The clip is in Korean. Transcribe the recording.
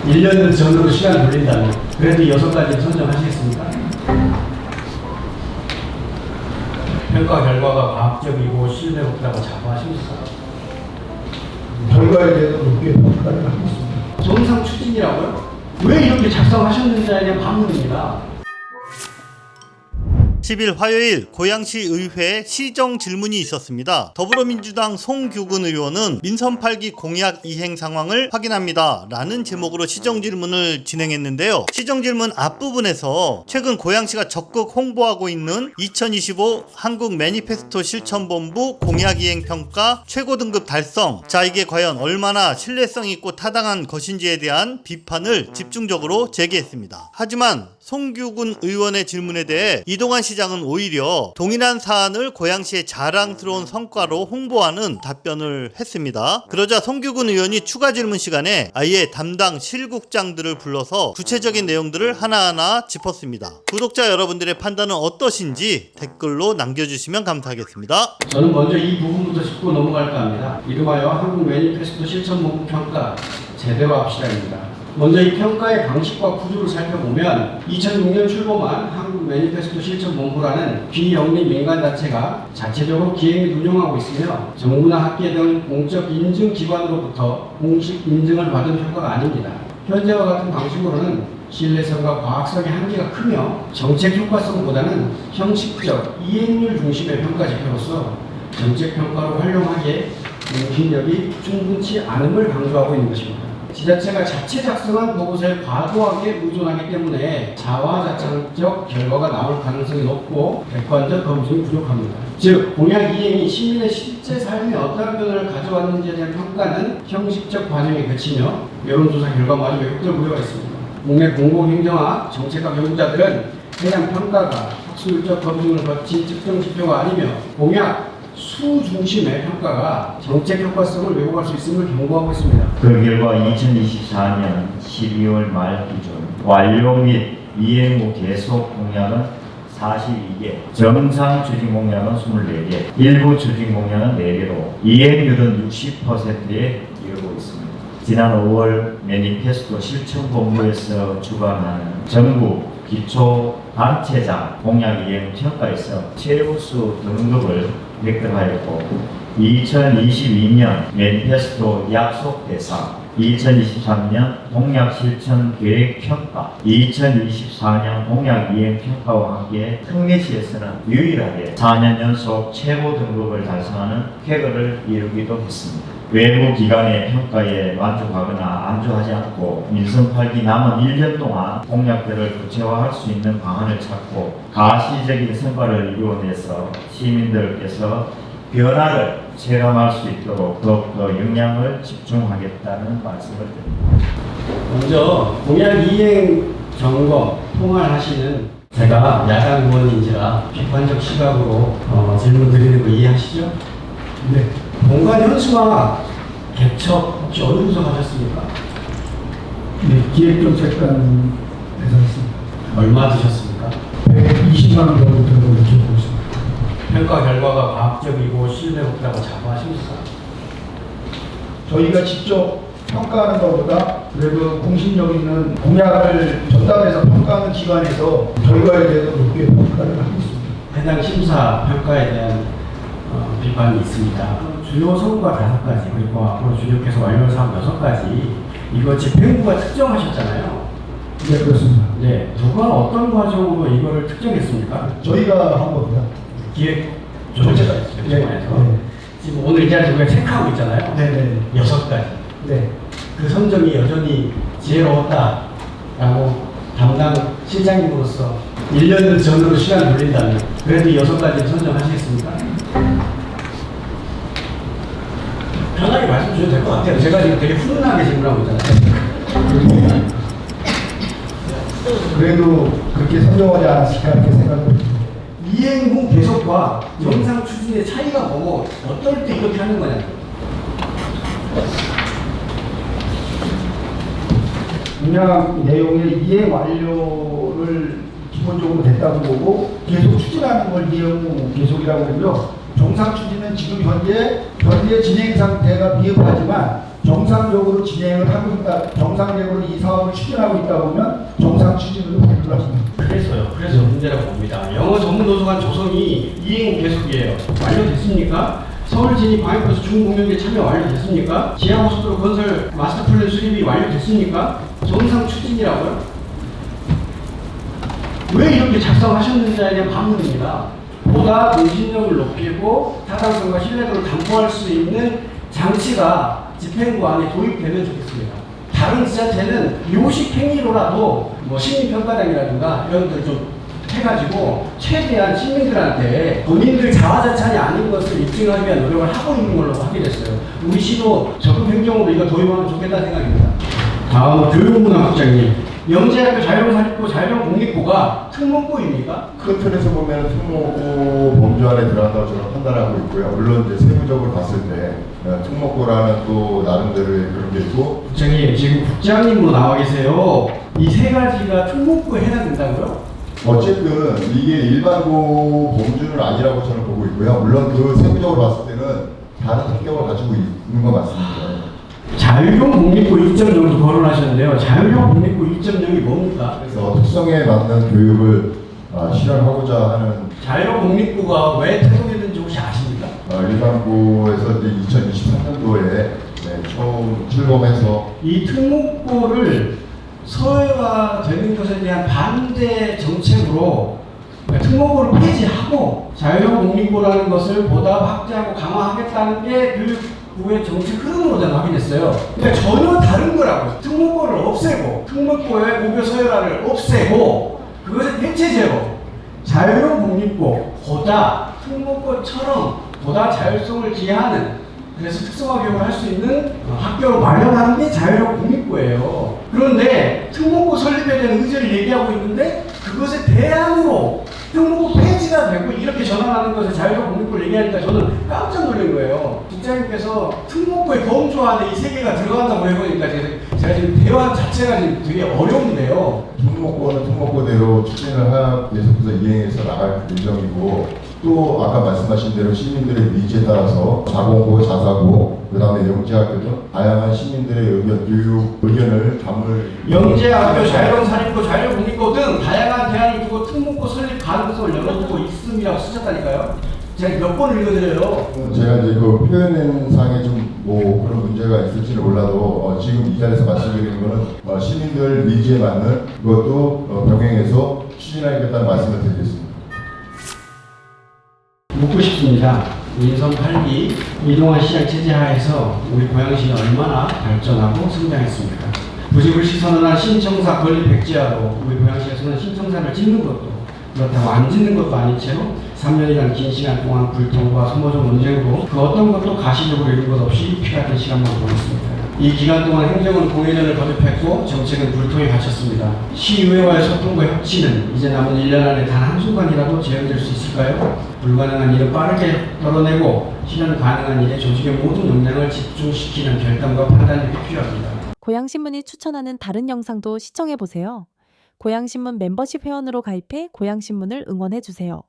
1년 전으로 시간 돌린다면 그래도 6가지 선정하시겠습니까? 평가 결과가 과학적이고 신뢰롭다고 자부하십니까? 결과에 대해서 높게 평가를 하겠습니다. 정상 추진이라고요? 왜 이렇게 작성하셨는지에 대한 반문입니다. 10일 화요일 고양시 의회에 시정 질문이 있었습니다. 더불어민주당 송규근 의원은 민선 8기 공약 이행 상황을 확인합니다 라는 제목으로 시정 질문을 진행했는데요. 시정 질문 앞부분에서 최근 고양시가 적극 홍보하고 있는 2025 한국 매니페스토 실천본부 공약 이행 평가 최고 등급 달성, 자 이게 과연 얼마나 신뢰성 있고 타당한 것인지에 대한 비판을 집중적으로 제기했습니다. 하지만 송규근 의원의 질문에 대해 이동환 시장은 오히려 동일한 사안을 고양시의 자랑스러운 성과로 홍보하는 답변을 했습니다. 그러자 송규근 의원이 추가 질문 시간에 아예 담당 실국장들을 불러서 구체적인 내용들을 하나하나 짚었습니다. 구독자 여러분들의 판단은 어떠신지 댓글로 남겨주시면 감사하겠습니다. 저는 먼저 이 부분부터 짚고 넘어갈까 합니다. 이름하여 한국 매니페스토 실천본부 평가 제대로 합시다입니다. 먼저 이 평가의 방식과 구조를 살펴보면 2006년 출범한 한국 매니페스토 실천본부라는 비영리 민간단체가 자체적으로 기획 및 운영하고 있으며 정부나 학계 등 공적 인증기관으로부터 공식 인증을 받은 평가가 아닙니다. 현재와 같은 방식으로는 신뢰성과 과학성의 한계가 크며 정책 효과성보다는 형식적 이행률 중심의 평가 지표로서 정책 평가로 활용하기에 공신력이 충분치 않음을 강조하고 있는 것입니다. 지자체가 자체 작성한 보고서에 과도하게 의존하기 때문에 자화자찬적 결과가 나올 가능성이 높고 객관적 검증이 부족합니다. 즉, 공약 이행이 시민의 실제 삶에 어떤 변화를 가져왔는지에 대한 평가는 형식적 반영에 그치며 여론조사 결과마저 왜곡될 우려가 있습니다. 국내 공공행정학 정책학 연구자들은 해당 평가가 학술적 검증을 거친 측정 지표가 아니며 공약 수 중심의 평가가 정책 효과성을 왜곡할 수 있음을 경고하고 있습니다. 그 결과 2024년 12월 말 기준 완료 및 이행 후 계속 공약은 42개, 정상 추진 공약은 24개, 일부 추진 공약은 4개로 이행률은 60%에 이르고 있습니다. 지난 5월 매니페스토 실천본부에서 주관하는 정부 기초단체장 공약 이행 평가에서 최우수 등급을 획득하였고 2022년 매니페스토 약속 대상, 2023년 공약 실천 계획 평가, 2024년 공약 이행 평가와 함께 특례시에서는 유일하게 4년 연속 최고 등급을 달성하는 쾌거를 이루기도 했습니다. 외부 기관의 평가에 만족하거나 안주하지 않고 민선 8기 남은 1년 동안 공약들을 구체화할 수 있는 방안을 찾고 가시적인 성과를 이루어내서 시민들께서 변화를 체감할 수 있도록 더욱더 역량을 집중하겠다는 말씀을 드립니다. 먼저 공약 이행 점검, 통할하시는 제가 야당 의원인지라 비판적 시각으로 질문 드리는 거 이해하시죠? 네. 공간 현수막 개척 혹시 어느 부서 가셨습니까? 네, 기획정책관에서 했습니다. 얼마 드셨습니까? 120만 원 정도 들고 이렇게 보고 있습니다. 평가 결과가 과학적이고 신뢰롭다고 자부하십니까? 저희가 직접 평가하는 것보다 그래도 공신력 있는 공약을 전담해서 평가하는 기관에서 결과에 대해서 높게 평가를 하겠습니다. 해당 심사 평가에 대한 비판이 있습니다. 주요 성과 5가지 그리고 앞으로 주력해서 완료 사업 6가지 이거 집행부가 특정하셨잖아요. 네, 그렇습니다. 네, 누가 어떤 과정으로 이거를 특정했습니까? 저희가 한 겁니다. 기획 조정체가 네. 있어요. 지금 오늘 이 자리에서 우리가 체크하고 있잖아요. 네네. 6가지. 네. 그 선정이 여전히 지혜로웠다라고 담당 실장님으로서 1년 전으로 시간 돌린다면 그래도 6가지 선정하시겠습니까? 편하게 말씀 주셔도 될 것 같아요. 제가 지금 되게 훈훈하게 질문하고 있잖아요. 그래도 그렇게 선정하지 않았을까 이렇게 생각합니다. 이행 후 계속과 정상 추진의 차이가 뭐고 어떨 때 이렇게 하는 거냐고요. 공약 내용의 이행 완료를 기본적으로 됐다고 보고 계속 추진하는 걸 이행 후 계속이라고 하고요. 정상 추진은 지금 현재 진행 상태가 미흡하지만 정상적으로 진행을 하고 있다, 정상적으로 이 사업을 추진하고 있다 보면 정상 추진으로 발표를 하십니다. 그래서 문제라고 봅니다. 영어 전문 도서관 조성이 이행 계속이에요. 완료됐습니까? 서울 진입 광역버스 중공영제 참여 완료됐습니까? 지하고속도로 건설 마스터 플랜 수립이 완료됐습니까? 정상 추진이라고요? 왜 이렇게 작성하셨는지에 대한 반문입니다. 보다 공신력을 높이고 타당성과 신뢰도를 담보할 수 있는 장치가 집행부 안에 도입되면 좋겠습니다. 다른 지자체는 요식 행위로라도 뭐 시민평가단이라든가 이런 것들 좀 해가지고 최대한 시민들한테 본인들 자화자찬이 아닌 것을 입증하기 위한 노력을 하고 있는 걸로 확인했어요. 우리 시도 적극 행정으로 이거 도입하면 좋겠다는 생각입니다. 다음은 교육문화국장님. 영재학교 자율사립고 자율공립고가 특목고입니까? 큰 틀에서 보면 특목고 범주 안에 들어간다고 저는 판단하고 있고요. 물론 이제 세부적으로 봤을 때 특목고라는 또 나름대로의 그런 게 있고, 국장님, 지금 국장님으로 나와 계세요. 이 세 가지가 특목고에 해당된다고요? 어쨌든 이게 일반고 범주는 아니라고 저는 보고 있고요. 물론 그 세부적으로 봤을 때는 다른 성격을 가지고 있는 건 맞습니다. 자율형 공립고 2.0도 거론하셨는데요. 자율형 공립고 2.0이 뭡니까? 그래서 특성에 맞는 교육을 실현하고자 하는 자율형 공립고가 왜 태동했는지 혹시 아십니까? 일반고에서 이제 2023년도에 처음 출범해서 이 특목고를 서열화되는 것에 대한 반대 정책으로 특목고를 폐지하고 자율형 공립고라는 것을 보다 확대하고 강화하겠다는 게 교육부의 정책 흐름으로 저는 확인했어요. 그러니까 전혀 다른 거라고요. 특목고를 없애고 특목고의 고교 서열화를 없애고 그것을 대체제로 자율형 공립고보다 특목고처럼 보다 자율성을 기하는, 그래서 특성화 교육을 할 수 있는 학교를 마련하는 게 자율형 공립고예요. 그런데 특목고 설립에 대한 의지를 얘기하고 있는데 그것에 대안으로 특목고 폐지가 되고 이렇게 전환하는 것을 자율형 공립고를 얘기하니까 저는 깜짝 놀란 거예요. 국장님께서 특목고의 범주 안에 이 세 개가 들어간다고 해보니까 제가 지금 대화 자체가 지금 되게 어려운데요. 특목고는 특목고대로 추진을 하기 위해서 이행해서 나갈 예정이고, 또 아까 말씀하신 대로 시민들의 니즈에 따라서 자공고, 자사고, 그 다음에 영재학교 등 다양한 시민들의 의견을 담을 영재학교, 자율형사립고, 자율공립고 등 다양한 대안을 두고 특목고 설립 가능성을 열어두고 있음이라고 쓰셨다니까요. 제가 몇 번을 읽어드려요. 제가 이제 그 표현상에 좀 뭐 그런 문제가 있을지는 몰라도 지금 이 자리에서 말씀드리는 거는 시민들 니즈에 맞는 그것도 병행해서 추진하겠다는 말씀을 드리겠습니다. 묻고 싶습니다. 인선 8기 이동환 시장 체제 하에서 우리 고양시는 얼마나 발전하고 성장했습니까? 부집을 시선한 신청사 건립 백지화로 우리 고양시에서는 신청사를 짓는 것도 그렇다고 안 짓는 것도 아닌 채로 3년이라는 긴 시간 동안 불통과 소모적 논쟁으로 그 어떤 것도 가시적으로 이룬 것 없이 피 같은 시간만 보냈습니다. 이 기간 동안 행정은 공회전을 거듭했고 정책은 불통에 갇혔습니다. 시의회와의 소통과 협치는 이제 남은 1년 안에 단 한순간이라도 재현될 수 있을까요? 불가능한 일은 빠르게 떨어내고 실현 가능한 일에 조직의 모든 역량을 집중시키는 결단과 판단이 필요합니다. 고양신문이 추천하는 다른 영상도 시청해보세요. 고양신문 멤버십 회원으로 가입해 고양신문을 응원해주세요.